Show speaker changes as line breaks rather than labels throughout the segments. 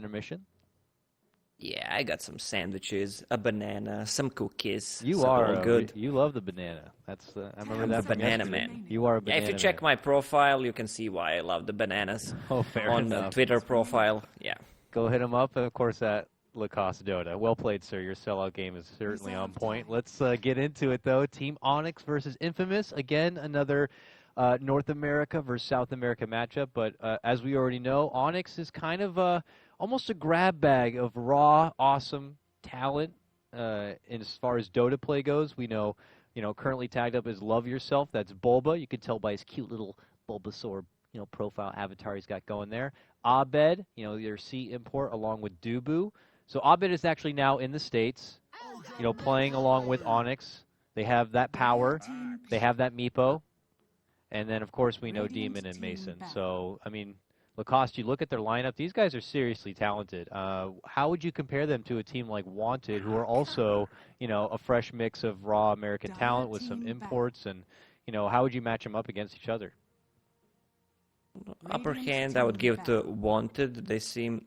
Intermission?
Yeah, I got some sandwiches, a banana, some cookies.
You
so
are
all good.
you love the banana. That's I remember
I'm
that
the
from
banana
yesterday.
man.
You are a
Yeah,
banana
if you check
man.
my profile, you can see why I love the bananas.
Oh, fair
On
enough.
Twitter profile, yeah.
Go hit him up, and of course at Lacoste Dota. Well played, sir. Your sellout game is certainly on point. Let's get into it, though. Team Onyx versus Infamous. Again, another North America versus South America matchup. But as we already know, Onyx is kind of almost a grab bag of raw, awesome talent. And as far as Dota play goes, we know, currently tagged up as Love Yourself. That's Bulba. You can tell by his cute little Bulbasaur, profile avatar he's got going there. Abed, their C import along with Dubu. So Abed is actually now in the States, playing along with Onyx. They have that power. They have that Meepo. And then, of course, we know Demon and Mason. So, I mean, Lacoste, you look at their lineup, these guys are seriously talented. How would you compare them to a team like Wanted, who are also, a fresh mix of raw American talent with some imports? And, how would you match them up against each other?
Upper hand, I would give to Wanted. They seem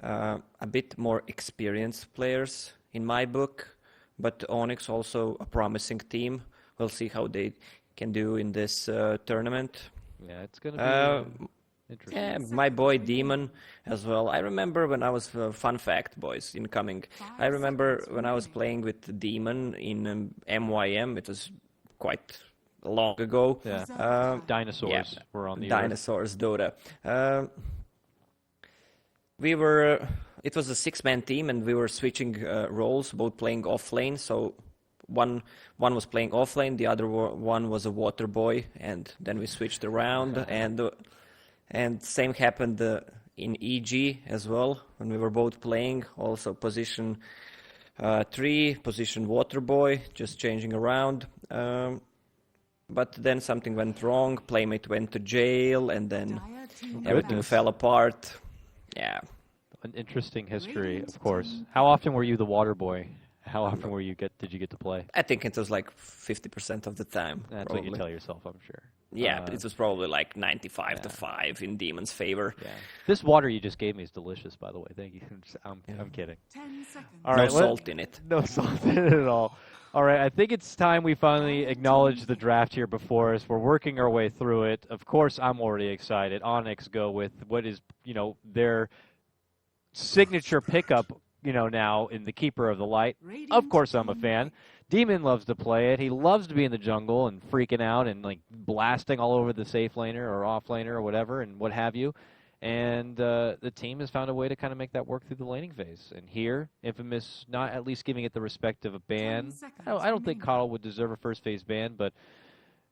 a bit more experienced players in my book, but Onyx also a promising team. We'll see how they can do in this tournament.
Yeah, it's going to be interesting.
Yeah, my boy Demon as well. I remember when I was, fun fact, boys, incoming. I remember when I was playing with Demon in MYM, it was quite long ago.
Yeah. Dinosaurs were on the
Dinosaurs, Dota. It was a 6-man team, and we were switching roles, both playing off lane. So one was playing off lane, the other one was a water boy, and then we switched around. And same happened in EG as well when we were both playing. Also position 3, position water boy, just changing around. But then something went wrong. Playmate went to jail, and then everything fell apart. Yeah.
An interesting history, of course. How often were you the water boy? How often did you get to play?
I think it was like 50% of the time.
That's
probably.
what you tell yourself, I'm sure.
Yeah, it was probably like 95 to 5 in Demon's favor.
Yeah. This water you just gave me is delicious, by the way. Thank you. I'm kidding.
10 seconds.
All right,
no salt in it.
No salt in it at all. All right, I think it's time we finally acknowledge the draft here before us. We're working our way through it. Of course, I'm already excited. Onyx go with what is, their signature pickup, now in the Keeper of the Light. Of course, I'm a fan. Demon loves to play it. He loves to be in the jungle and freaking out and like blasting all over the safe laner or off laner or whatever and what have you. And the team has found a way to kind of make that work through the laning phase. And here, Infamous not at least giving it the respect of a ban. I don't think Coddle would deserve a first phase ban, but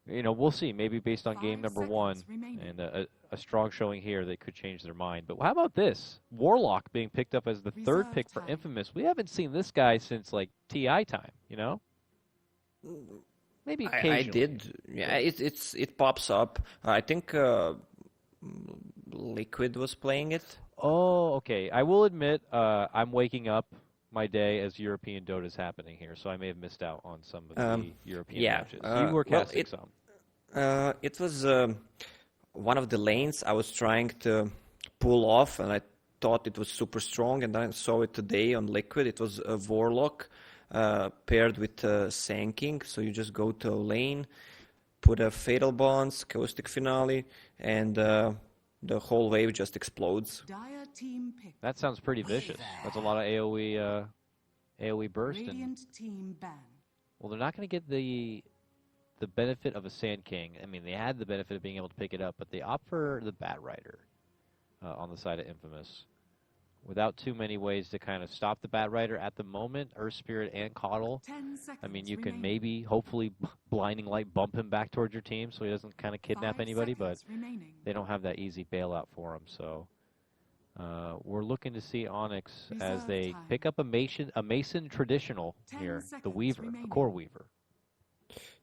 we'll see. Maybe based on game number 1 and a strong showing here, they could change their mind. But how about this? Warlock being picked up as the third pick for Infamous. We haven't seen this guy since like TI time, Maybe occasionally.
I did. Yeah, it pops up. I think Liquid was playing it.
Oh, okay. I will admit I'm waking up my day as European Dota is happening here, so I may have missed out on some of the European matches. You were casting some.
It was one of the lanes I was trying to pull off, and I thought it was super strong, and I saw it today on Liquid. It was a Warlock paired with Sanking, so you just go to a lane, put a Fatal Bonds, Caustic Finale, and the whole wave just explodes.
That sounds pretty vicious. That's a lot of AoE burst. Well, they're not going to get the benefit of a Sand King. I mean, they had the benefit of being able to pick it up, but they opt for the Bat Rider on the side of Infamous. Without too many ways to kind of stop the Bat Rider at the moment, Earth Spirit and Coddle. I mean, you can maybe, hopefully, Blinding Light bump him back towards your team so he doesn't kind of kidnap anybody, but they don't have that easy bailout for him. So we're looking to see Onyx as they pick up a Mason traditional here, the Weaver, the Core Weaver.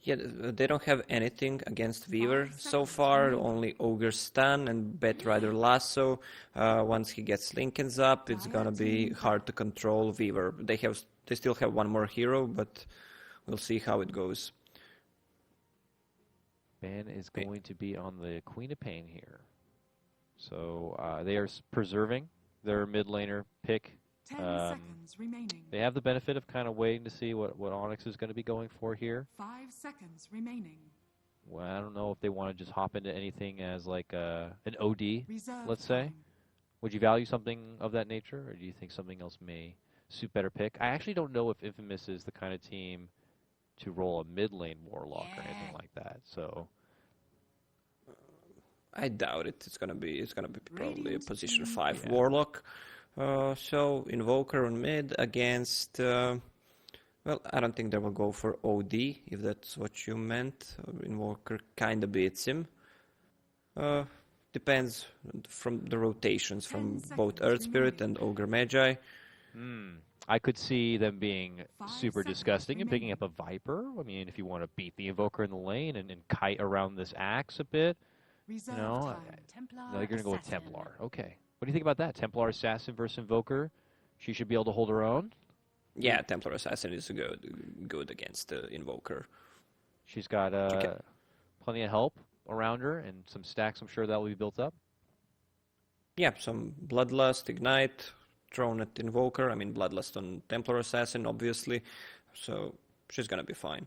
Yeah, they don't have anything against Weaver so far, only Ogre Stun and Bat Rider Lasso. Once he gets Lincolns up, it's gonna be hard to control Weaver. They still have one more hero, but we'll see how it goes.
Ban is going to be on the Queen of Pain here. So they are preserving their mid laner pick.
10 seconds remaining.
They have the benefit of kind of waiting to see what Onyx is going to be going for here.
5 seconds remaining.
Well, I don't know if they want to just hop into anything as like an OD,
Reserve
let's say.
time.
Would you value something of that nature, or do you think something else may suit better pick? I actually don't know if Infamous is the kind of team to roll a mid lane Warlock or anything like that. So
I doubt it. It's gonna be probably a
Radiant
position
team
5
Yeah.
Warlock. So Invoker on mid against. Well, I don't think they will go for OD if that's what you meant. Invoker kinda beats him. Depends from the rotations from
10
both
seconds
Earth Spirit
remaining.
and Ogre Magi.
I could see them being
5
super
seconds
disgusting and picking
remaining.
up a Viper. I mean, if you want to beat the Invoker in the lane and kite around this axe a bit,
Reserve
no,
time.
no, you're going to go with Templar. Okay. What do you think about that? Templar Assassin versus Invoker? She should be able to hold her own.
Yeah, Templar Assassin is good against the Invoker.
She's got plenty of help around her and some stacks. I'm sure that will be built up.
Yeah, some Bloodlust, Ignite, thrown at Invoker. I mean, Bloodlust on Templar Assassin, obviously. So she's gonna be fine.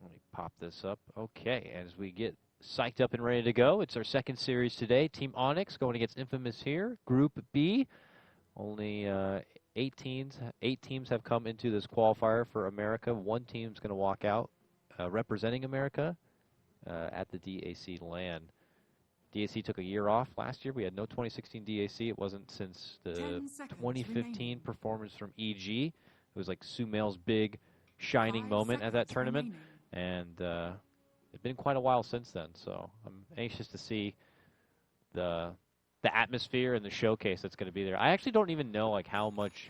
Let me pop this up. Okay, as we get psyched up and ready to go, it's our second series today. Team Onyx going against Infamous here. Group B. Only 8 teams have come into this qualifier for America. One team's going to walk out representing America at the DAC LAN. DAC took a year off last year. We had no 2016 DAC. It wasn't since the
10 seconds
2015
remaining.
performance from EG. It was like Sumail's big shining
5
moment at that
seconds
tournament.
remaining.
And it's been quite a while since then. So I'm anxious to see the atmosphere and the showcase that's going to be there. I actually don't even know like how much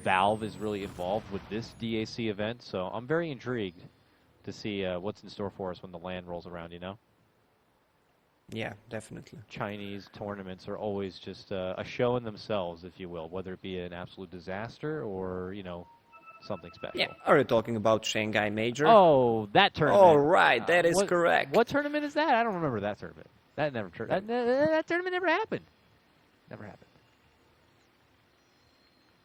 Valve is really involved with this DAC event, so I'm very intrigued to see what's in store for us when the LAN rolls around, you know?
Yeah, definitely.
Chinese tournaments are always just a show in themselves, if you will, whether it be an absolute disaster or, you know, something special.
Yeah, are you talking about Shanghai Major?
Oh, that tournament.
All right, that is correct.
What tournament is that? I don't remember that tournament. That tournament never happened. Never happened.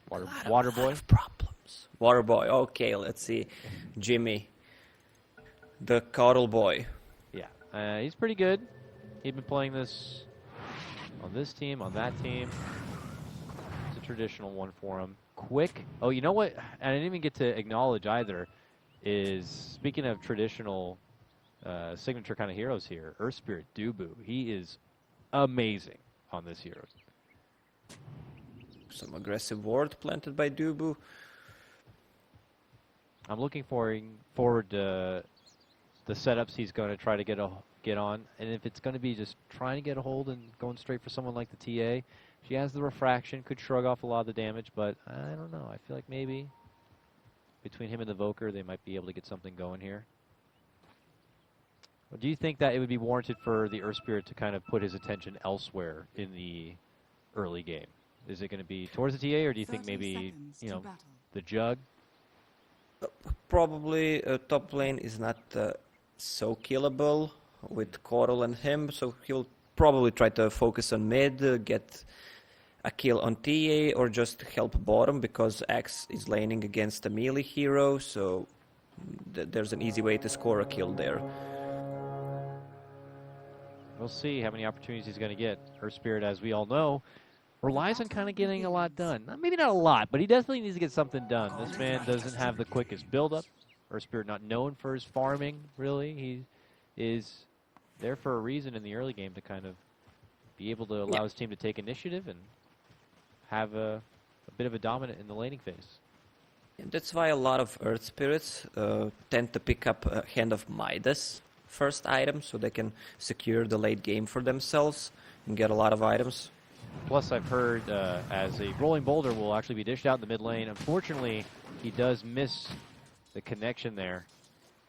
Water boy.
Problems. Water boy. Okay, let's see. Jimmy, the cuddle boy.
Yeah, he's pretty good. He's been playing this on this team, on that team. It's a traditional one for him. Quick. Oh, you know what? I didn't even get to acknowledge either. Is speaking of traditional signature kind of heroes here, Earth Spirit Dubu. He is amazing on this hero.
Some aggressive ward planted by Dubu.
I'm looking forward to the setups he's going to try to get on, and if it's going to be just trying to get a hold and going straight for someone like the TA, she has the refraction, could shrug off a lot of the damage, but I don't know. I feel like maybe between him and the Voker, they might be able to get something going here. Do you think that it would be warranted for the Earth Spirit to kind of put his attention elsewhere in the early game? Is it going to be towards the TA, or do you think
30
maybe,
seconds
you
to
know,
battle.
the Jug?
Probably top lane is not so killable with Coral and him, so he'll probably try to focus on mid, get a kill on TA, or just help bottom because Axe is laning against a melee hero, so there's an easy way to score a kill there.
We'll see how many opportunities he's going to get. Earth Spirit, as we all know, relies on kind of getting a lot done. Maybe not a lot, but he definitely needs to get something done. This man doesn't have the quickest build-up. Earth Spirit not known for his farming, really. He is there for a reason in the early game to kind of be able to allow his team to take initiative and have a bit of a dominant in the laning phase.
And that's why a lot of Earth Spirits tend to pick up Hand of Midas first item, so they can secure the late game for themselves and get a lot of items.
Plus, I've heard as a rolling boulder will actually be dished out in the mid lane. Unfortunately, he does miss the connection there,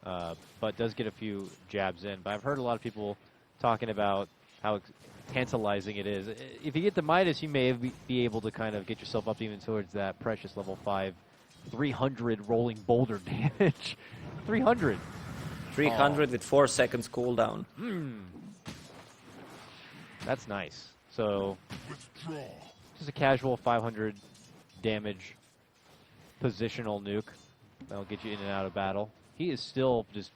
but does get a few jabs in. But I've heard a lot of people talking about how tantalizing it is. If you get the Midas, you may be able to kind of get yourself up even towards that precious level 5, 300 rolling boulder damage. 300.
300 with 4 seconds cooldown.
That's nice. So Just a casual 500 damage positional nuke. That'll get you in and out of battle. He is still just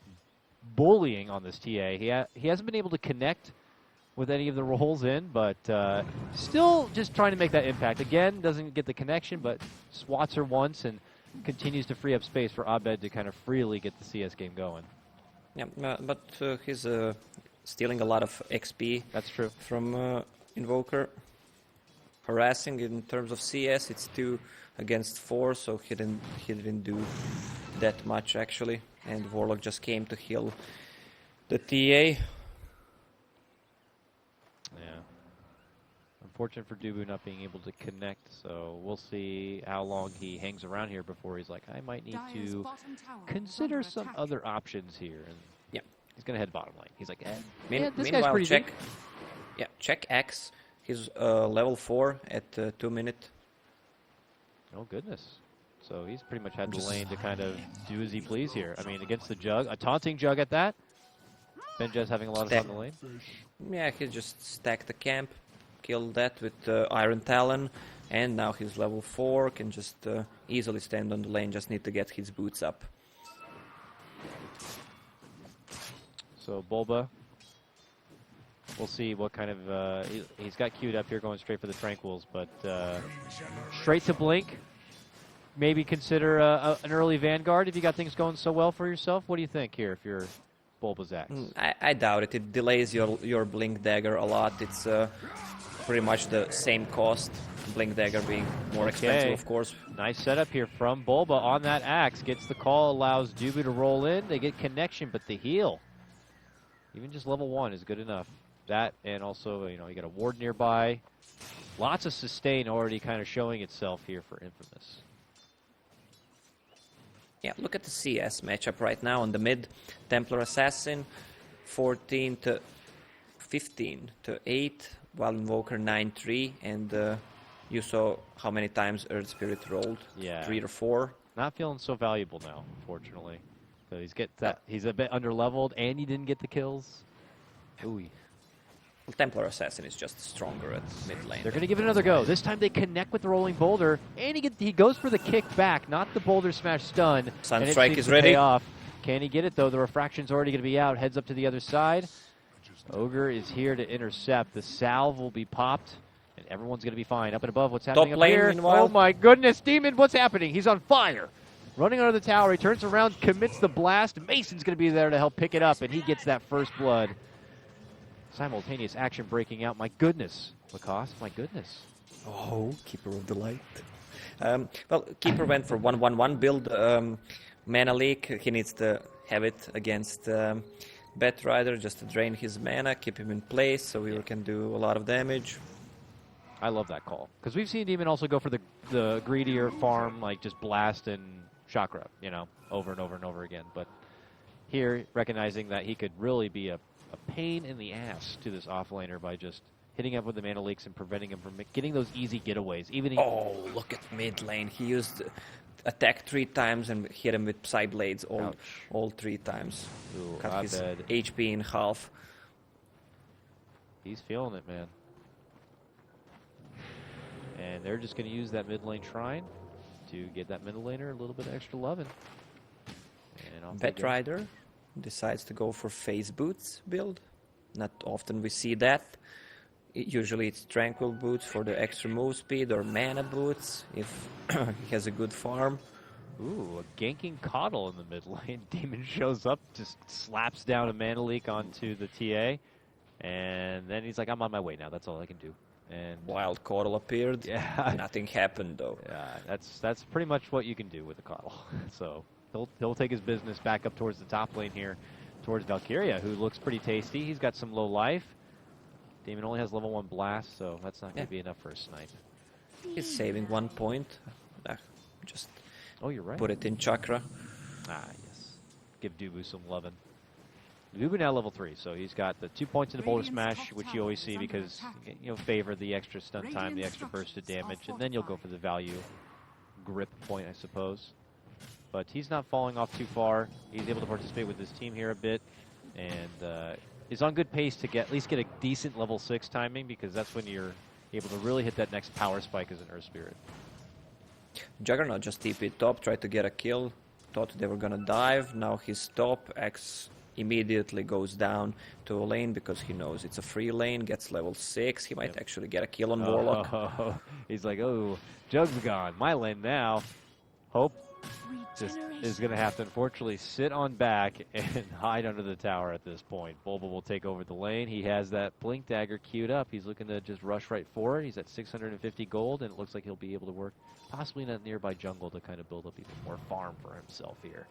bullying on this TA. He hasn't been able to connect with any of the rolls in, but still just trying to make that impact. Again, doesn't get the connection, but swats her once and continues to free up space for Abed to kind of freely get the CS game going.
Yeah, but he's stealing a lot of XP.
That's true.
From Invoker. Harassing in terms of CS, it's 2 against 4, so he didn't do that much actually. And Warlock just came to heal the TA.
Yeah. Unfortunate for Dubu not being able to connect, so we'll see how long he hangs around here before he's like, I might need
Dire's
to
bottom tower is
consider
under
some
attack.
other options here. And
Yeah.
he's going to head bottom lane. He's like, yeah, this guy's
Meanwhile,
pretty
check.
deep.
Yeah, check X. He's level 4 at 2 minutes.
Oh, goodness. So he's pretty much had the lane to kind of do as he please here. I mean, against the Jug, a taunting Jug at that. Benja's having a lot of fun in the lane.
Yeah, he just stacked the camp, killed that with Iron Talon, and now he's level 4, can just easily stand on the lane, just need to get his boots up.
So Bulba, we'll see what kind of, he's got queued up here going straight for the Tranquils, but straight to Blink. Maybe consider an early Vanguard if you got things going so well for yourself. What do you think here if you're Bulba's Axe?
I doubt it. It delays your Blink Dagger a lot. It's pretty much the same cost. Blink Dagger being more expensive, of course.
Nice setup here from Bulba on that Axe. Gets the call, allows Dubu to roll in. They get connection, but the heal, even just level 1, is good enough. That, and also, you got a ward nearby. Lots of sustain already kind of showing itself here for Infamous.
Yeah, look at the CS matchup right now on the mid. Templar Assassin 14 to 15 to 8, while Invoker 9-3, and you saw how many times Earth Spirit rolled.
Yeah.
3 or 4.
Not feeling so valuable now, unfortunately. So he's a bit underleveled, and he didn't get the kills. Ooh.
Well, Templar Assassin is just stronger at mid lane.
They're going to give it another go. This time they connect with the rolling boulder, and he goes for the kick back, not the boulder smash stun.
Sunstrike is
to
ready.
Pay off. Can he get it, though? The refraction's already going to be out. Heads up to the other side. Ogre is here to intercept. The salve will be popped, and everyone's going to be fine. Up and above, what's happening up
lane,
here?
meanwhile.
Oh, my goodness. Demon, what's happening? He's on fire. Running under the tower. He turns around, commits the blast. Mason's going to be there to help pick it up, and he gets that first blood. Simultaneous action breaking out. My goodness. Lacoste, my goodness.
Oh, Keeper of the Light. Well, Keeper went for 1-1-1 build. Mana leak, he needs to have it against Batrider just to drain his mana, keep him in place so we can do a lot of damage.
I love that call. Because we've seen Demon also go for the greedier farm, like just blast and chakra, over and over and over again. But here, recognizing that he could really be a pain in the ass to this offlaner by just hitting up with the mana leaks and preventing him from getting those easy getaways.
Oh, look at mid lane. He used attack 3 times and hit him with Psy Blades all 3 times.
Ooh,
Cut his
Abed.
HP in half.
He's feeling it, man. And they're just going to use that mid lane shrine to get that middle laner a little bit extra loving. And off they go.
Batrider decides to go for phase boots build. Not often we see that. Usually it's tranquil boots for the extra move speed, or mana boots if he has a good farm.
Ooh, a ganking coddle in the mid lane. Demon shows up, just slaps down a mana leak onto the TA, and then he's like, I'm on my way now. That's all I can do. And
Wild Coddle appeared.
Yeah.
Nothing happened though.
Yeah, that's pretty much what you can do with a coddle. So he'll take his business back up towards the top lane here, towards Valkyria, who looks pretty tasty. He's got some low life. Damon only has level 1 blast, so that's not going to be enough for a snipe.
He's saving 1 point. Just
Oh, you're right.
put it in chakra.
Ah, yes. Give Dubu some lovin'. Dubu now level 3, so he's got the 2 points in the boulder smash, which you always see because favor the extra stun time, the extra bursted damage, and then you'll go for the value grip point, I suppose. But he's not falling off too far. He's able to participate with his team here a bit, and is on good pace to at least get a decent level 6 timing, because that's when you're able to really hit that next power spike as an Earth Spirit.
Juggernaut just TP'd top, tried to get a kill, thought they were gonna dive. Now his top X immediately goes down to a lane because he knows it's a free lane, gets level 6. He might actually get a kill on Warlock.
Oh, he's like, oh, Jug's gone. My lane now. Hope just is going to have to, unfortunately, sit on back and hide under the tower at this point. Bulba will take over the lane. He has that Blink Dagger queued up. He's looking to just rush right forward. He's at 650 gold, and it looks like he'll be able to work possibly in a nearby jungle to kind of build up even more farm for himself here.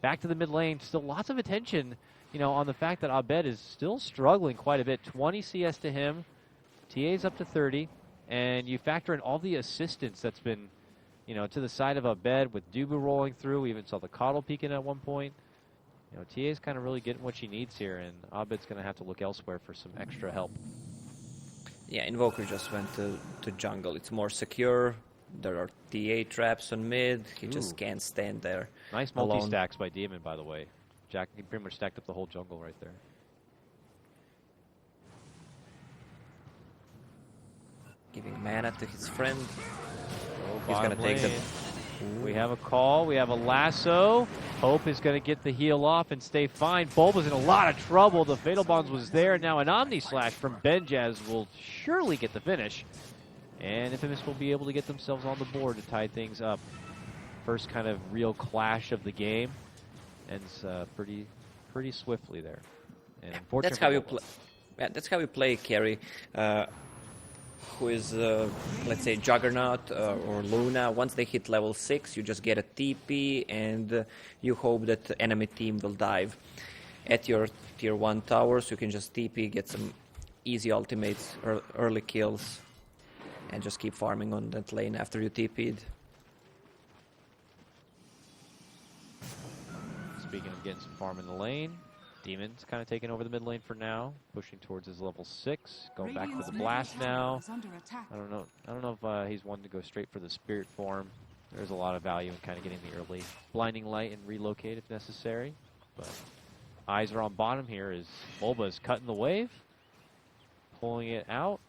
Back to the mid lane, still lots of attention, on the fact that Abed is still struggling quite a bit. 20 CS to him, TA's up to 30, and you factor in all the assistance that's been, to the side of Abed with Dubu rolling through. We even saw the Coddle peeking at one point. TA's kind of really getting what she needs here, and Abed's going to have to look elsewhere for some extra help.
Yeah, Invoker just went to jungle. It's more secure. There are TA traps on mid. He just can't stand there.
Nice multi-stacks by Demon, by the way. Jack, he pretty much stacked up the whole jungle right there.
Giving mana to his friend.
He's
going to take the...
We have a call. We have a lasso. Hope is going to get the heal off and stay fine. Bulba's in a lot of trouble. The Fatal Bonds was there. Now an Omni Slash from Benjaz will surely get the finish. And Infamous will be able to get themselves on the board to tie things up. First kind of real clash of the game. Ends pretty swiftly there. And unfortunately,
that's how you play. Yeah, that's how you play carry. Who is, let's say, Juggernaut or Luna. Once they hit level 6, you just get a TP and you hope that the enemy team will dive. At your tier 1 towers, you can just TP, get some easy ultimates, early kills, and just keep farming on that lane after you TP'd.
Speaking of getting some farm in the lane, Demon's kind of taking over the mid lane for now, pushing towards his level 6, going back for the blast now. I don't know if he's wanting to go straight for the spirit form. There's a lot of value in kind of getting the early blinding light and relocate if necessary. But eyes are on bottom here as Bulba's cutting the wave, pulling it out.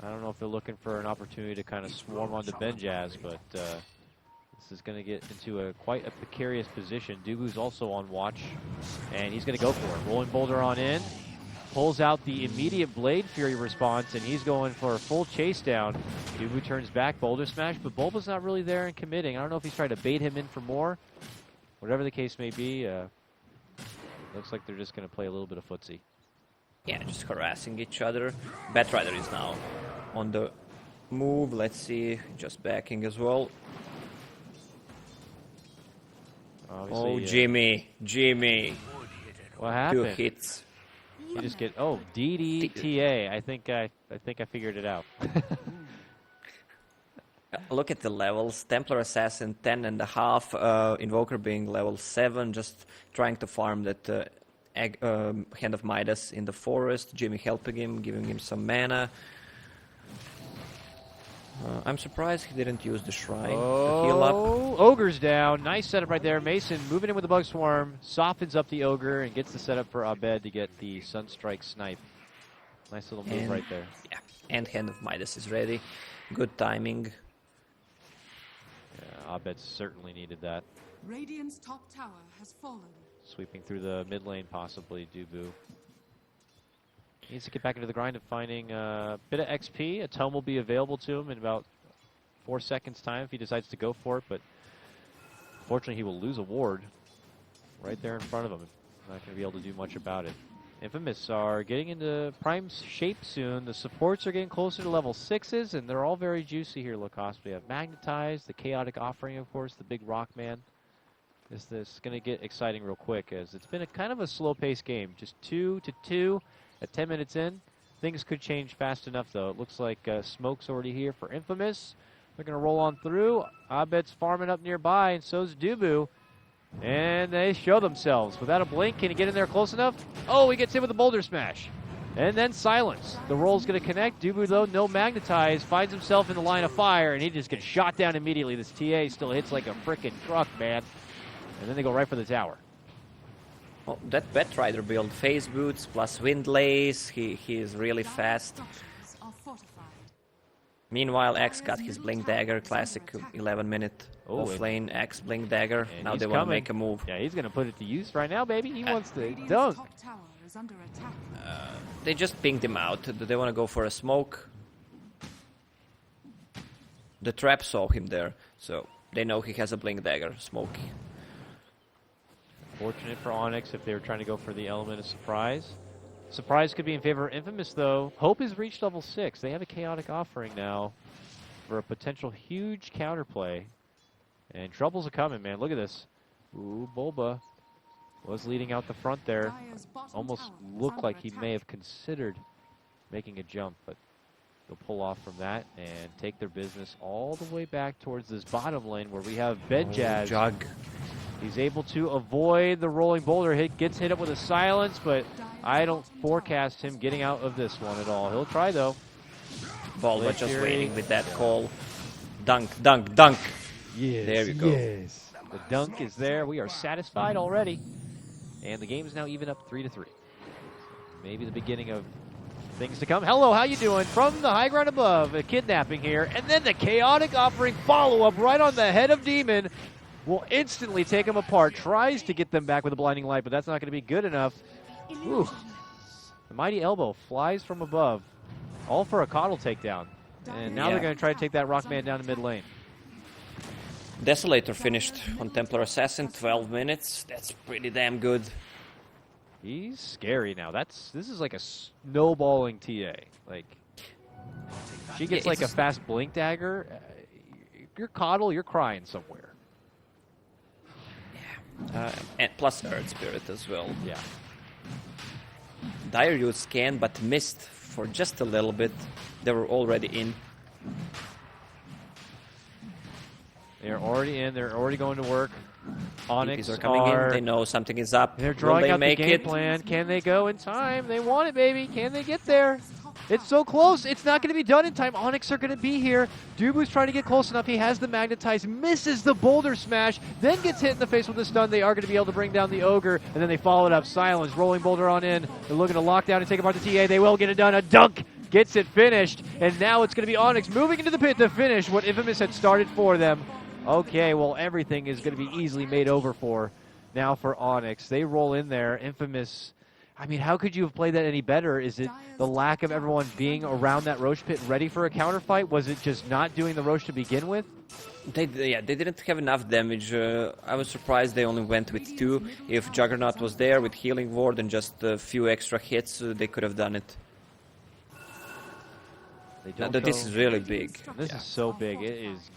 I don't know if they're looking for an opportunity to kind of swarm onto Benjaz, but this is going to get into quite a precarious position. Dubu's also on watch, and he's going to go for it. Rolling Boulder on in, pulls out the immediate Blade Fury response, and he's going for a full chase down. Dubu turns back, Boulder Smash, but Bulba's not really there and committing. I don't know if he's trying to bait him in for more. Whatever the case may be, looks like they're just going to play a little bit of footsie.
Yeah, just harassing each other. Batrider is now on the move. Let's see, just backing as well.
Obviously,
Jimmy.
What happened?
2 hits.
You just get DDTA. I think I figured it out.
Look at the levels. Templar Assassin 10.5. Invoker being level 7, just trying to farm that Hand of Midas in the forest. Jimmy helping him, giving him some mana. I'm surprised he didn't use the shrine to heal up.
Ogre's down. Nice setup right there. Mason moving in with the Bug Swarm, softens up the Ogre, and gets the setup for Abed to get the Sunstrike snipe. Nice little move right there.
Yeah, and Hand of Midas is ready. Good timing.
Yeah, Abed certainly needed that.
Radiant's top tower has fallen.
Sweeping through the mid lane, possibly, Dubu. He needs to get back into the grind of finding a bit of XP. A tome will be available to him in about 4 seconds' time if he decides to go for it, but unfortunately he will lose a ward right there in front of him. Not going to be able to do much about it. Infamous are getting into prime shape soon. The supports are getting closer to level 6s, and they're all very juicy here, Lacoste. We have Magnetize, the Chaotic Offering, of course, the big Rockman. This is going to get exciting real quick, as it's been a kind of a slow-paced game. Just 2-2 at 10 minutes in. Things could change fast enough, though. It looks like Smoke's already here for Infamous. They're going to roll on through. Abed's farming up nearby, and so's Dubu. And they show themselves. Without a blink, can he get in there close enough? Oh, he gets hit with a Boulder Smash. And then silence. The roll's going to connect. Dubu, though, no Magnetize, finds himself in the line of fire, and he just gets shot down immediately. This TA still hits like a frickin' truck, man. And then they go right for the tower.
Well, that Batrider build, phase boots plus wind lace, he is really fast.
Structures are fortified.
Meanwhile, X got his Blink Dagger, classic 11-minute
Oh,
off-lane X Blink Dagger.
And
Now
he's
they want to
coming.
make a move.
Yeah, he's going to put it to use right now, baby. He wants to
Radiant's
dunk.
top tower is under attack.
They just pinged him out. They want to go for a smoke. The trap saw him there, so they know he has a Blink Dagger. Smoke.
Fortunate for Onyx if they were trying to go for the element of surprise. Surprise could be in favor of Infamous, though. Hope has reached level 6. They have a chaotic offering now for a potential huge counterplay. And troubles are coming, man. Look at this. Ooh, Bulba was leading out the front there.
Dire's bottom
Almost
tower is
looked
under
like he may
attack.
have considered making a jump, but they'll pull off from that and take their business all the way back towards this bottom lane where we have Bedjazz.
Jug.
He's able to avoid the rolling boulder hit, gets hit up with a silence, but I don't forecast him getting out of this one at all. He'll try, though.
Bulba just
Fury.
waiting with that call. Dunk, dunk, dunk.
Yes,
There we go.
Yes. The dunk is there. We are satisfied already. And the game is now even up 3-3. Maybe the beginning of things to come. Hello, how you doing? From the high ground above, a kidnapping here. And then the chaotic offering follow-up right on the head of Demon. Will instantly take them apart. Tries to get them back with a blinding light, but that's not going to be good enough. Ooh. The mighty elbow flies from above. All for a coddle takedown. And now
Yeah.
they're going to try to take that Rockman down to mid lane.
Desolator finished on Templar Assassin, 12 minutes. That's pretty damn good.
He's scary now. This is like a snowballing TA. Like, she gets
Yeah,
like a
it's-
fast blink dagger. You're coddle, you're crying somewhere.
And plus Earth Spirit as well.
Yeah.
Dire used scan but missed for just a little bit. They were already in.
They're already in. They're already going to work. Onyx
DPs are coming in. They know something is up.
They're
Will
drawing
they
out the
make
game
it?
plan. Can they go in time? They want it, baby. Can they get there? It's so close. It's not going to be done in time. Onyx are going to be here. Dubu's trying to get close enough. He has the magnetize, misses the boulder smash, then gets hit in the face with the stun. They are going to be able to bring down the ogre, and then they follow it up. Silence, rolling boulder on in. They're looking to lock down and take apart the TA. They will get it done. A dunk gets it finished, and now it's going to be Onyx moving into the pit to finish what Infamous had started for them. Okay, well, everything is going to be easily made over for now for Onyx. They roll in there. Infamous. I mean, how could you have played that any better? Is it the lack of everyone being around that Roche pit ready for a counterfight? Was it just not doing the Roche to begin with?
They didn't have enough damage. I was surprised they only went with 2. If Juggernaut was there with Healing Ward and just a few extra hits, they could have done it.
They
Now,
don't
this
go-
is really big.
This is so big. It is.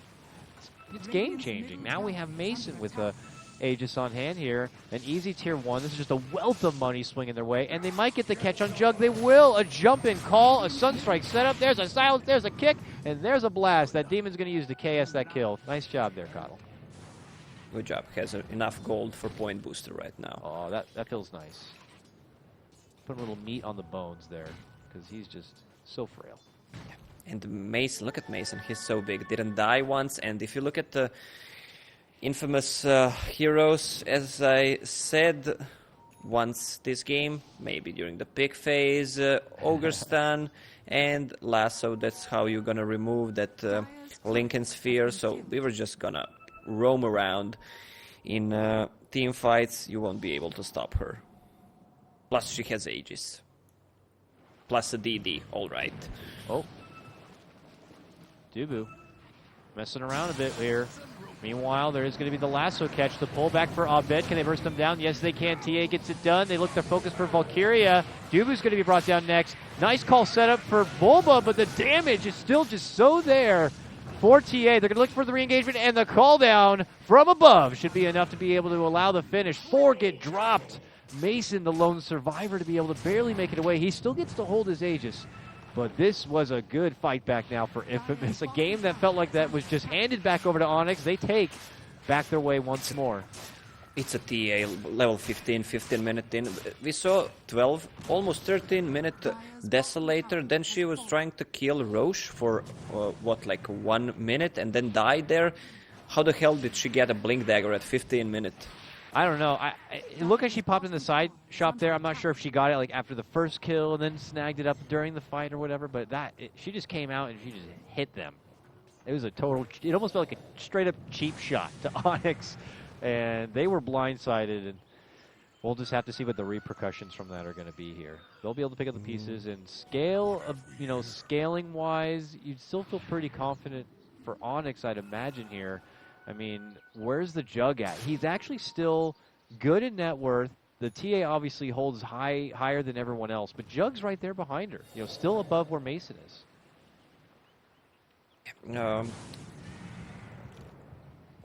It's game changing. Now we have Mason with the Aegis on hand here. An easy tier 1. This is just a wealth of money swinging their way, and they might get the catch on Jug. They will. A jump in call, a Sunstrike setup. There's a silence. There's a kick, and there's a blast. That Demon's going to use to KS that kill. Nice job there, Coddle.
Good job. Has enough gold for point booster right now.
Oh, that feels nice. Put a little meat on the bones there, because he's just so frail.
And Mason, look at Mason. He's so big. Didn't die once. And if you look at the Infamous heroes, as I said once this game, maybe during the pick phase, Ogre Stun and Lasso. That's how you're gonna remove that Lincoln Sphere. So we were just gonna roam around in team fights. You won't be able to stop her. Plus she has Aegis. Plus a DD. All right.
Oh. Dubu messing around a bit here. Meanwhile, there is going to be the lasso catch, the pullback for Abed. Can they burst them down? Yes, they can. TA gets it done. They look to focus for Valkyria. Dubu's going to be brought down next. Nice call set up for Bulba, but the damage is still just so there for TA. They're going to look for the re-engagement, and the call down from above should be enough to be able to allow the finish. 4 get dropped. Mason, the lone survivor, to be able to barely make it away. He still gets to hold his Aegis. But this was a good fight back now for Infamous. A game that felt like that was just handed back over to Onyx. They take back their way once more.
It's a TA level 15 minute in. We saw 12, almost 13 minute Desolator. Then she was trying to kill Roche for, like 1 minute and then died there. How the hell did she get a Blink Dagger at 15 minutes?
I don't know. It looked like she popped in the side shop there. I'm not sure if she got it like after the first kill and then snagged it up during the fight or whatever. But she just came out and she just hit them. It was a total. It almost felt like a straight up cheap shot to Onyx, and they were blindsided. And we'll just have to see what the repercussions from that are going to be here. They'll be able to pick up the pieces and scaling wise, you'd still feel pretty confident for Onyx, I'd imagine here. I mean, where's the Jug at? He's actually still good in net worth. The TA obviously holds higher than everyone else, but Jug's right there behind her. Still above where Mason is.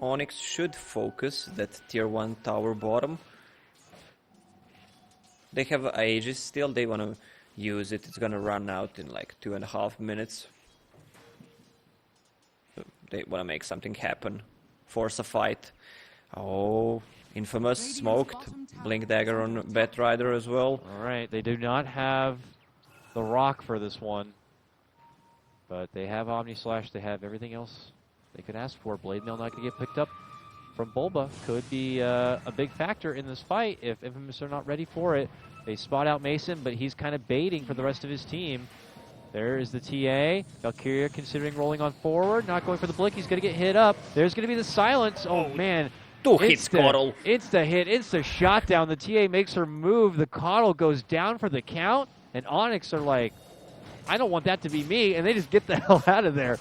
Onyx should focus that tier 1 tower bottom. They have Aegis still. They want to use it. It's gonna run out in like 2.5 minutes. So they want to make something happen. Force a fight. Oh, Infamous smoked. Blink Dagger on Batrider as well.
All right, they do not have the rock for this one. But they have Omni Slash. They have everything else they could ask for. Blade Mail not going to get picked up from Bulba. Could be a big factor in this fight if Infamous are not ready for it. They spot out Mason, but he's kind of baiting for the rest of his team. There is the TA. Valkyria considering rolling on forward. Not going for the blink. He's going to get hit up. There's going to be the silence. Oh, man.
Two hits, Coddle.
It's the hit. It's the shot down. The TA makes her move. The Coddle goes down for the count. And Onyx are like, I don't want that to be me. And they just get the hell out of there.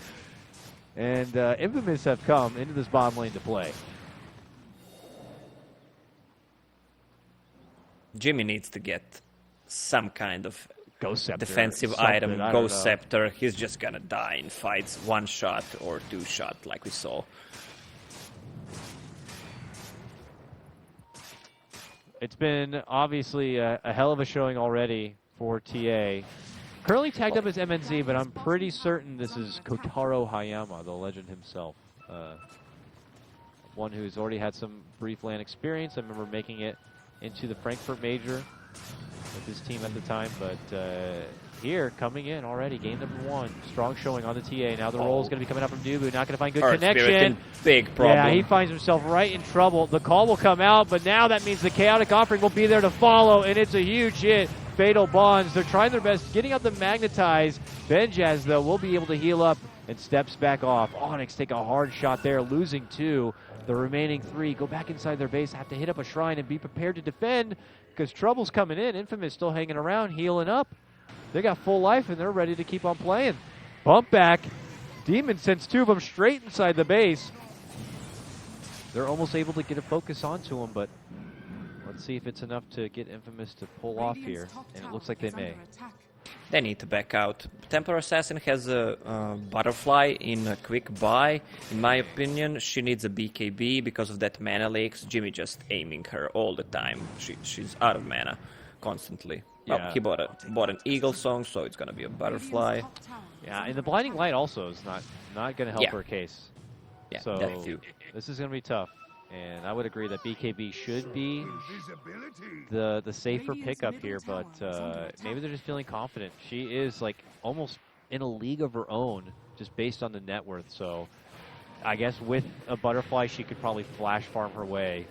And Infamous have come into this bottom lane to play.
Jimmy needs to get some kind of
Ghost Scepter,
defensive item, Ghost Scepter. He's just gonna die in fights, 1 shot or 2 shot like we saw.
It's been obviously a hell of a showing already for TA. Currently tagged up as MNZ, but I'm pretty certain this is Kotaro Hayama, the legend himself. One who's already had some brief LAN experience. I remember making it into the Frankfurt Major with his team at the time, but here, coming in already, game number 1. Strong showing on the TA. Now the roll is going to be coming up from Dubu. Not going to find good connection.
Big problem.
Yeah, he finds himself right in trouble. The call will come out, but now that means the Chaotic Offering will be there to follow, and it's a huge hit. Fatal Bonds. They're trying their best, getting out the Magnetize. Benjaz, though, will be able to heal up and steps back off. Onyx take a hard shot there, losing 2. The remaining 3 go back inside their base, have to hit up a shrine and be prepared to defend because trouble's coming in. Infamous still hanging around, healing up. They got full life, and they're ready to keep on playing. Bump back. Demon sends 2 of them straight inside the base. They're almost able to get a focus onto them, but let's see if it's enough to get Infamous to pull off here, and it looks like they may.
They need to back out. Templar Assassin has a Butterfly in a quick buy. In my opinion, she needs a BKB because of that mana leaks. Jimmy just aiming her all the time. She's out of mana constantly.
Yeah.
Oh, he bought an Eagle Song, so it's going to be a Butterfly.
Yeah, and the Blinding Light also is not going to help her case.
Yeah,
so
that too.
This is going to be tough. And I would agree that BKB should be the safer pickup here, but maybe they're just feeling confident. She is like almost in a league of her own, just based on the net worth. So I guess with a Butterfly, she could probably flash farm her way,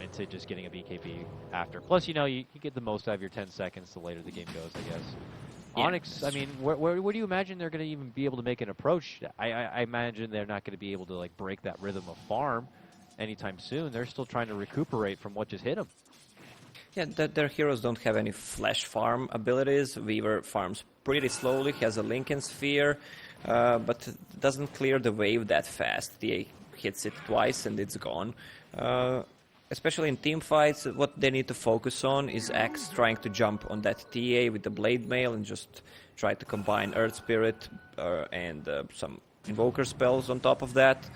into just getting a BKB after. Plus, you get the most out of your 10 seconds the later the game goes, I guess. Yeah. Onyx, I mean, where do you imagine they're going to even be able to make an approach? I imagine they're not going to be able to like break that rhythm of farm anytime soon. They're still trying to recuperate from what just hit them.
Yeah, their heroes don't have any flash farm abilities. Weaver farms pretty slowly, has a Lincoln Sphere, but doesn't clear the wave that fast. The hits it twice and it's gone. Especially in team fights, what they need to focus on is Axe trying to jump on that TA with the Blade Mail and just try to combine Earth Spirit and some Invoker spells on top of that.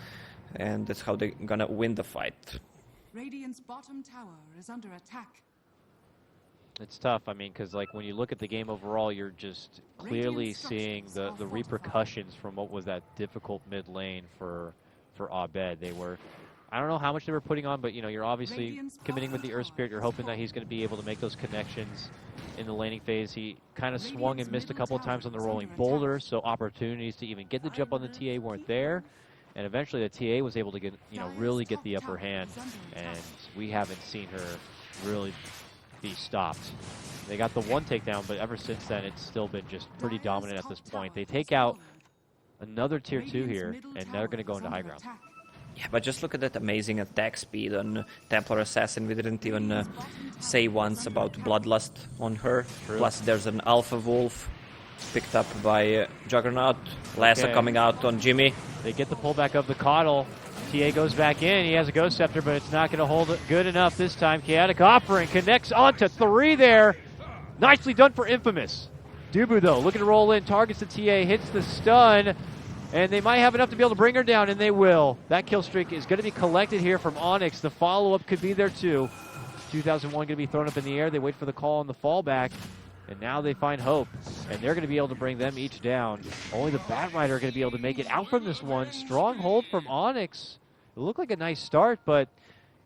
And that's how they're gonna win the fight.
Radiant's bottom tower is under attack.
It's tough, I mean, because like when you look at the game overall, you're just clearly seeing the repercussions from what was that difficult mid lane for Abed. They were, I don't know how much they were putting on, but you're obviously committing with the Earth Spirit. You're hoping that he's going to be able to make those connections in the laning phase. He kind of swung and missed a couple of times on the rolling boulder, so opportunities to even get the jump on the TA weren't there. And eventually the TA was able to get, really get the upper hand, and we haven't seen her really be stopped. They got the one takedown, but ever since then, it's still been just pretty dominant at this point. They take out another tier 2 here, and they're going to go into high ground.
Yeah, but just look at that amazing attack speed on Templar Assassin. We didn't even say once about Bloodlust on her.
True.
Plus, there's an Alpha Wolf picked up by Juggernaut. Lassa coming out on Jimmy.
They get the pullback of the Coddle. TA goes back in. He has a Ghost Scepter, but it's not going to hold it good enough this time. Chaotic Offering connects onto 3 there. Nicely done for Infamous. Dubu, though, looking to roll in. Targets the TA, hits the stun. And they might have enough to be able to bring her down, and they will. That kill streak is going to be collected here from Onyx. The follow-up could be there, too. 2001 going to be thrown up in the air. They wait for the call on the fallback. And now they find Hope, and they're going to be able to bring them each down. Only the Batrider are going to be able to make it out from this one. Strong hold from Onyx. It looked like a nice start, but,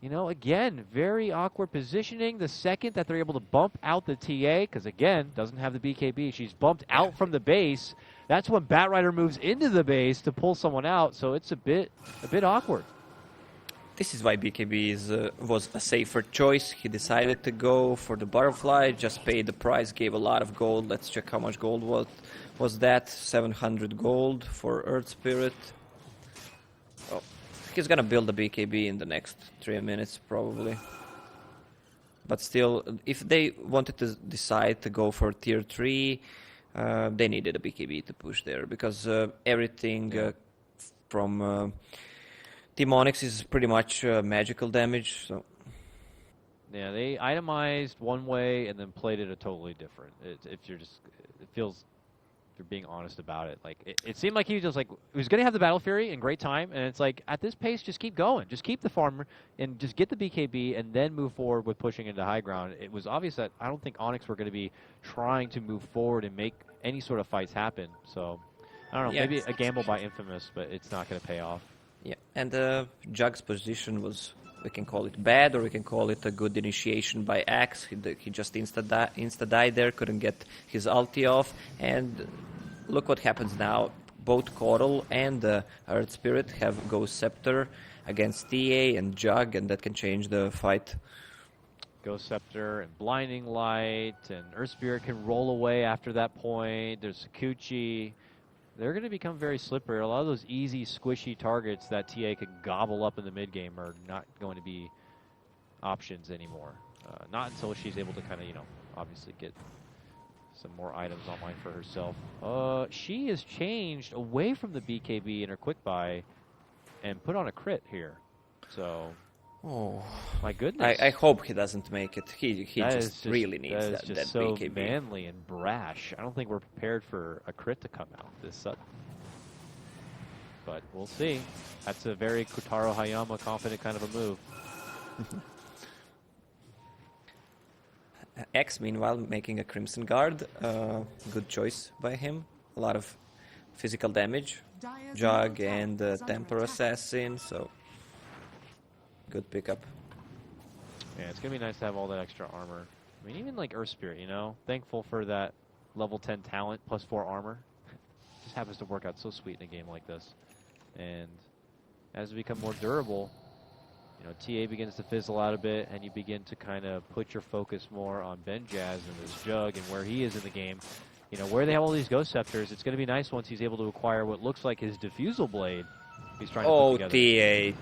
again, very awkward positioning. The second that they're able to bump out the TA, because, again, doesn't have the BKB. She's bumped out from the base. That's when Batrider moves into the base to pull someone out, so it's a bit awkward.
This is why BKB was a safer choice. He decided to go for the Butterfly, just paid the price, gave a lot of gold. Let's check how much gold was that. 700 gold for Earth Spirit. Oh, he's gonna build a BKB in the next 3 minutes, probably. But still, if they wanted to decide to go for tier 3, they needed a BKB to push there, because everything from Team Onyx is pretty much magical damage. So
yeah, they itemized one way and then played it a totally different. It feels, if you're being honest about it, like it seemed like he was just like, he was going to have the Battle Fury in great time, and it's like, at this pace, just keep going. Just keep the farmer and just get the BKB and then move forward with pushing into high ground. It was obvious that I don't think Onyx were going to be trying to move forward and make any sort of fights happen. So, I don't know, maybe a gamble by Infamous, but it's not going to pay off.
yeah, and Jug's position was, we can call it bad, or we can call it a good initiation by Axe. He just insta-died there, couldn't get his ulti off, and look what happens now. Both Coral and Earth Spirit have Ghost Scepter against TA and Jug, and that can change the fight.
Ghost Scepter and Blinding Light, and Earth Spirit can roll away after that point. There's Sakuchi. They're going to become very slippery. A lot of those easy, squishy targets that TA could gobble up in the mid-game are not going to be options anymore. Not until she's able to kind of, obviously get some more items online for herself. She has changed away from the BKB in her quick buy and put on a crit here. So,
oh
my goodness.
I hope he doesn't make it. He just really needs
that
that
so
BKB.
manly and brash. I don't think we're prepared for a crit to come out this sudden. But we'll see. That's a very Kotaro Hayama confident kind of a move.
X, meanwhile, making a Crimson Guard. Good choice by him. A lot of physical damage. Jug and Temper Assassin, so good pickup.
Yeah, it's going to be nice to have all that extra armor. I mean, even like Earth Spirit, thankful for that level 10 talent plus 4 armor. Just happens to work out so sweet in a game like this. And as we become more durable, TA begins to fizzle out a bit, and you begin to kind of put your focus more on Benjaz and this Jug and where he is in the game. Where they have all these Ghost Scepters, it's going to be nice once he's able to acquire what looks like his Diffusal Blade. He's trying to put together.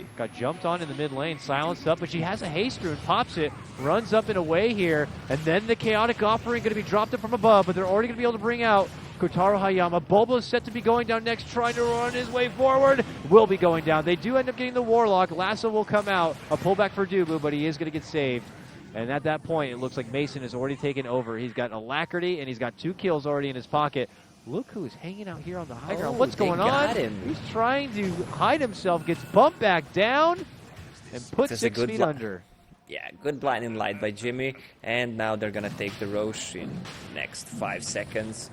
TA.
Got jumped on in the mid lane, silenced up, but she has a haste rune, pops it, runs up and away here, and then the Chaotic Offering going to be dropped up from above, but they're already going to be able to bring out Kotaro Hayama. Bulbo is set to be going down next, trying to run his way forward. Will be going down. They do end up getting the Warlock. Lasso will come out. A pullback for Dubu, but he is going to get saved. And at that point, it looks like Mason has already taken over. He's got Alacrity, and he's got 2 kills already in his pocket. Look who's hanging out here on the high ground. What's going on? He's trying to hide himself, gets bumped back down, and put 6 feet under.
Yeah, good blinding light by Jimmy, and now they're gonna take the Roche in next 5 seconds.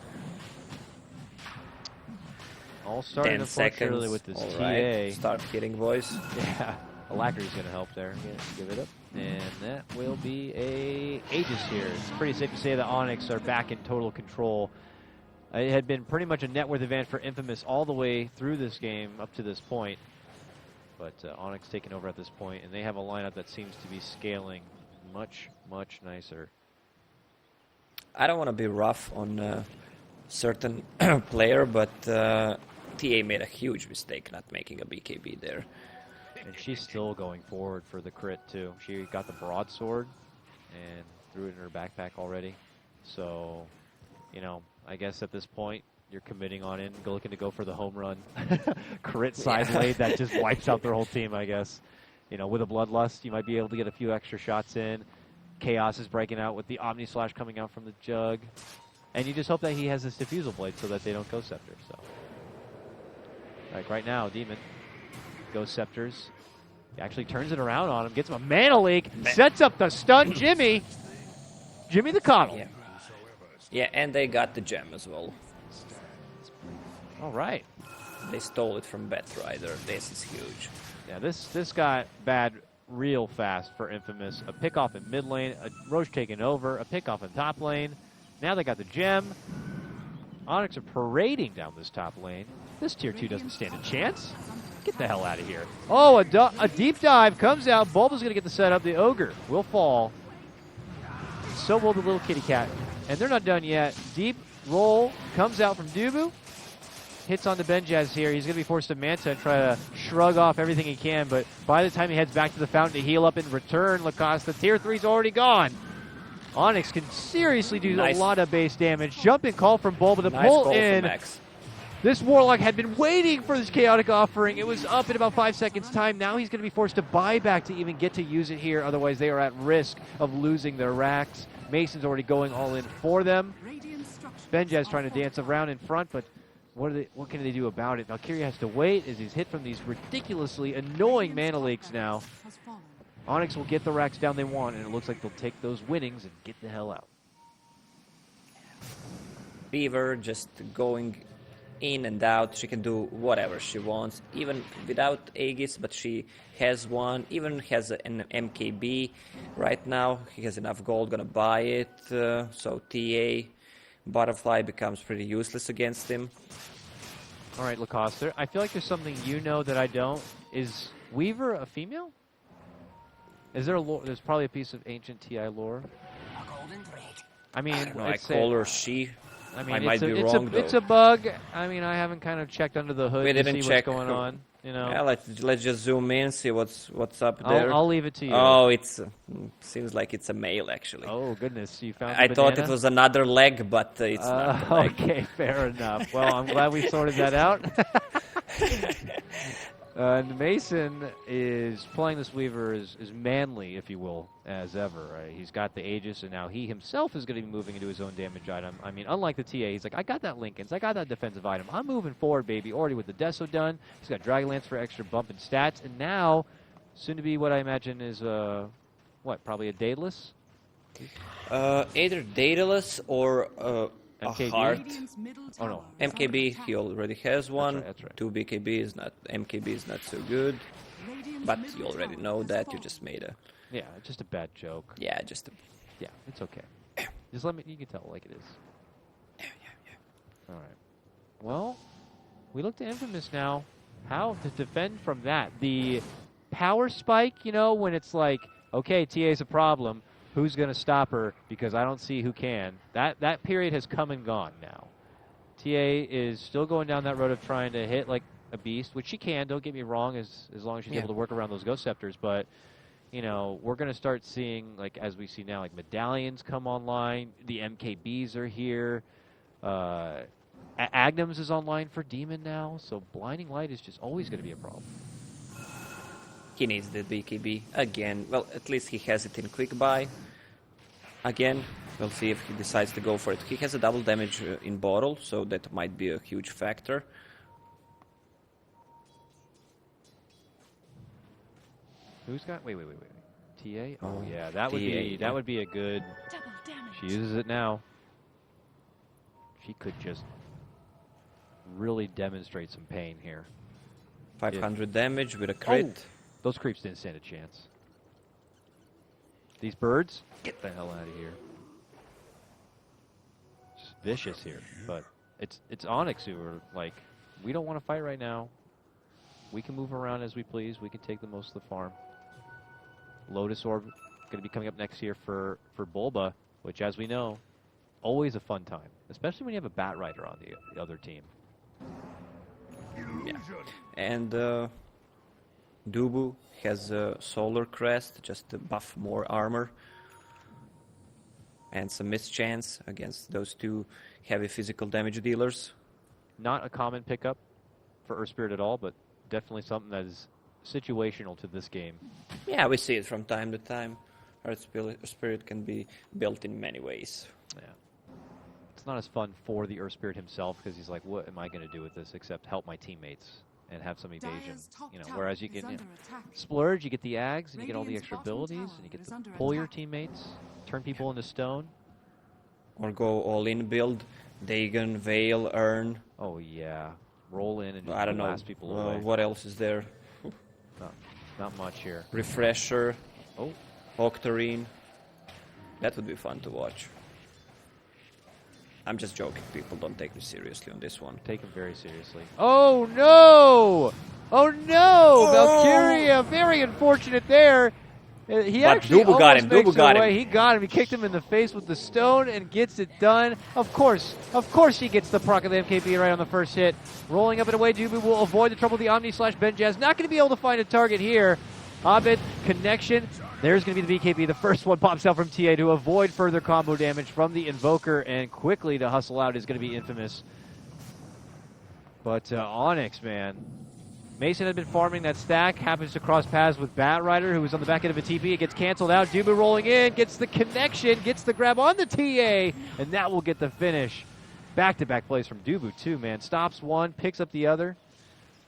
All starting
10 seconds
with this TA.
Right. Start hitting, boys.
Yeah, Alacrity's gonna help there. Yeah, give it up. And that will be a Aegis here. It's pretty safe to say that Onyx are back in total control. It had been pretty much a net worth advantage for Infamous all the way through this game up to this point. But Onyx taking over at this point, and they have a lineup that seems to be scaling much, much nicer.
I don't want to be rough on a certain player, but TA made a huge mistake not making a BKB there.
And she's still going forward for the crit, too. She got the broadsword and threw it in her backpack already. So, you know, I guess at this point, you're committing on in, looking to go for the home run. Crit side blade that just wipes out their whole team, I guess. You know, with a Bloodlust, you might be able to get a few extra shots in. Chaos is breaking out with the Omni Slash coming out from the Jug. And you just hope that he has this Diffusal Blade so that they don't Ghost Scepter. So, like right now, Demon, Ghost Scepters. He actually turns it around on him, gets him a Mana Leak, sets up the stun Jimmy. Jimmy the Coddle.
Yeah. Yeah, and they got the gem as well.
All right.
They stole it from Batrider. This is huge.
Yeah, this got bad real fast for Infamous. A pick off in mid lane, a Roche taking over, a pick off in top lane. Now they got the gem. Onyx are parading down this top lane. This tier 2 doesn't stand a chance. Get the hell out of here. Oh, a deep dive comes out. Bulba's going to get the setup. The Ogre will fall. So will the little kitty cat. And they're not done yet. Deep roll comes out from Dubu. Hits on the Benjaz here. He's going to be forced to Manta and try to shrug off everything he can. But by the time he heads back to the fountain to heal up in return, Lacoste, the tier 3's already gone. Onyx can seriously do a lot of base damage. Jumping call from Bulba to pull in. This Warlock had been waiting for this chaotic offering. It was up in about 5 seconds time. Now he's going to be forced to buy back to even get to use it here. Otherwise, they are at risk of losing their racks. Mason's already going all in for them. Benjaz trying to dance around in front, but what can they do about it? Valkyria has to wait as he's hit from these ridiculously annoying mana leaks now. Onyx will get the racks down they want, and it looks like they'll take those winnings and get the hell out.
Beaver just going in and out. She can do whatever she wants, even without Aegis, but she has one, even has an MKB right now. He has enough gold, gonna buy it, so TA Butterfly becomes pretty useless against him.
All right, Lacoste, I feel like there's something you know that I don't. Is Weaver a female? Is there a lore? There's probably a piece of ancient TI lore. I mean,
I call her she.
I mean,
I might be wrong, though.
It's a bug. I mean, I haven't kind of checked under the hood to see what's going on. You know.
Yeah, let's just zoom in, see what's up there.
I'll leave it to you.
Oh, it's seems like it's a male actually.
Oh goodness, you found.
I thought it was another leg, but it's not. A leg.
Okay, fair enough. Well, I'm glad we sorted that out. And Mason is playing this Weaver as manly, if you will, as ever. Right? He's got the Aegis, and now he himself is going to be moving into his own damage item. I mean, unlike the TA, he's like, I got that Linken's, I got that defensive item. I'm moving forward, baby. Already with the Deso done. He's got Dragonlance for extra bump in stats, and now, soon to be what I imagine is, probably a Daedalus?
Either Daedalus or a
MKB?
heart.
Oh no,
MKB he already has one.
That's right.
2 BKB is not. MKB is not so good. But you already know that. You just made a.
Yeah, just a bad joke.
Yeah, just.
Yeah, it's okay. Just let me. You can tell it like it is.
Yeah.
All right. Well, we look to Infamous now. How to defend from that? The power spike. You know, when it's like, okay, TA's a problem. Who's going to stop her? Because I don't see who can. That period has come and gone now. TA is still going down that road of trying to hit like a beast, which she can. Don't get me wrong, as long as she's able to work around those Ghost Scepters. But you know, we're going to start seeing, like as we see now, like medallions come online. The MKBs are here. Agnems is online for Demon now, so Blinding Light is just always going to be a problem.
He needs the BKB again. Well, at least he has it in quick buy. Again, we'll see if he decides to go for it. He has a double damage in bottle, so that might be a huge factor.
Who's got? Wait. TA? Oh yeah, that would be a good. She uses it now. She could just really demonstrate some pain here.
500 damage with a crit.
Oh. Those creeps didn't stand a chance. These birds, get the hell out of here. Just vicious here, but it's Onyx who are like, we don't want to fight right now. We can move around as we please. We can take the most of the farm. Lotus Orb going to be coming up next year for Bulba, which, as we know, always a fun time, especially when you have a Bat Rider on the other team.
Yeah. And Dubu has a Solar Crest, just to buff more armor. And some mischance against those two heavy physical damage dealers.
Not a common pickup for Earth Spirit at all, but definitely something that is situational to this game.
Yeah, we see it from time to time. Earth Spirit can be built in many ways.
Yeah. It's not as fun for the Earth Spirit himself because he's like, what am I going to do with this except help my teammates and have some evasion? You know, whereas you get Splurge, you get the Ags, and you get all the extra abilities, and you get to pull your teammates, turn people into stone.
Or go all-in build, Dagon, Veil, Urn.
Oh, yeah. Roll in and
I don't know
blast people away.
what else is there.
Not much here.
Refresher.
Oh.
Octarine. That would be fun to watch. I'm just joking. People don't take me seriously on this one.
Take him very seriously. Oh, no! Oh, no! Valkyria, very unfortunate there. He actually
Dubu got him.
Dubu
got him.
He got him. He kicked him in the face with the stone and gets it done. Of course he gets the proc of the MKB right on the first hit. Rolling up and away, Dubu will avoid the trouble of the Omni/Benjaz. Not going to be able to find a target here. Abed, connection. There's going to be the BKB. The first one pops out from TA to avoid further combo damage from the Invoker, and quickly to hustle out is going to be Infamous. But Onyx, man. Mason had been farming that stack, happens to cross paths with Bat Rider, who was on the back end of a TP. It gets canceled out. Dubu rolling in, gets the connection, gets the grab on the TA, and that will get the finish. Back-to-back plays from Dubu, too, man. Stops one, picks up the other.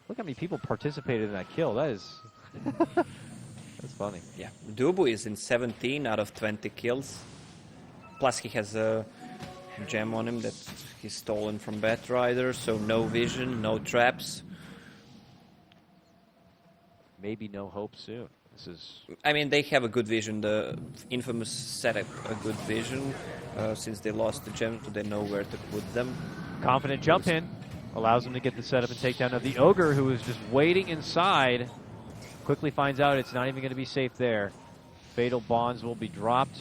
Look how many people participated in that kill. That is... That's funny.
Yeah, Dubu is in 17 out of 20 kills. Plus he has a gem on him that he's stolen from Bat Rider, so no vision, no traps.
Maybe no hope soon. This is...
I mean, they have a good vision. The Infamous set up a good vision. Since they lost the gem, so they know where to put them.
Confident jump in. Allows them to get the setup and takedown of the Ogre, who is just waiting inside. Quickly finds out it's not even going to be safe there. Fatal Bonds will be dropped.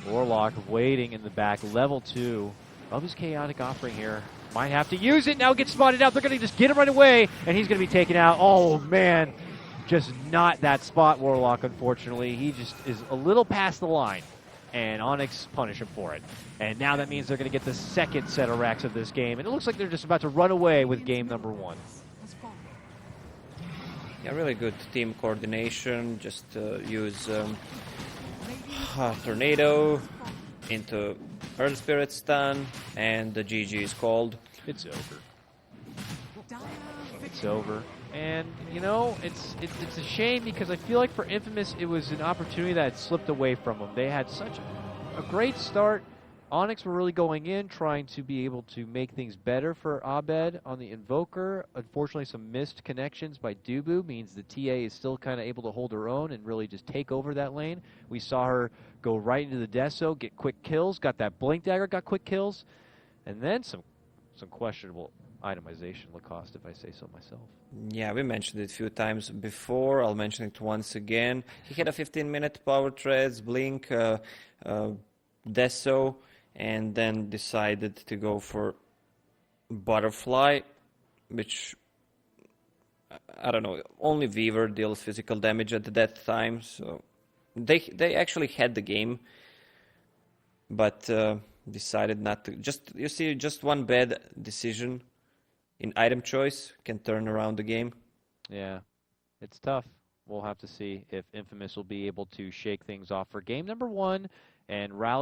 Warlock waiting in the back. Level 2 of his Chaotic Offering here. Might have to use it. Now gets spotted out. They're going to just get him right away, and he's going to be taken out. Oh, man. Just not that spot, Warlock, unfortunately. He just is a little past the line, and Onyx punish him for it. And now that means they're going to get the second set of racks of this game, and it looks like they're just about to run away with game number 1.
Yeah, really good team coordination. Just use Tornado into Earth Spirit stun, and the GG is called.
It's over. It's over. And, you know, it's a shame because I feel like for Infamous, it was an opportunity that had slipped away from them. They had such a great start. Onyx were really going in, trying to be able to make things better for Abed on the Invoker. Unfortunately, some missed connections by Dubu means the TA is still kind of able to hold her own and really just take over that lane. We saw her go right into the Deso, get quick kills, got that Blink Dagger, got quick kills, and then some questionable itemization, Lacoste, if I say so myself.
Yeah, we mentioned it a few times before. I'll mention it once again. He had a 15-minute power treads, Blink, Deso, and then decided to go for Butterfly, which, I don't know, only Weaver deals physical damage at that time, so they actually had the game, but decided not to. You see, just one bad decision in item choice can turn around the game.
Yeah, it's tough. We'll have to see if Infamous will be able to shake things off for game number 1 and rally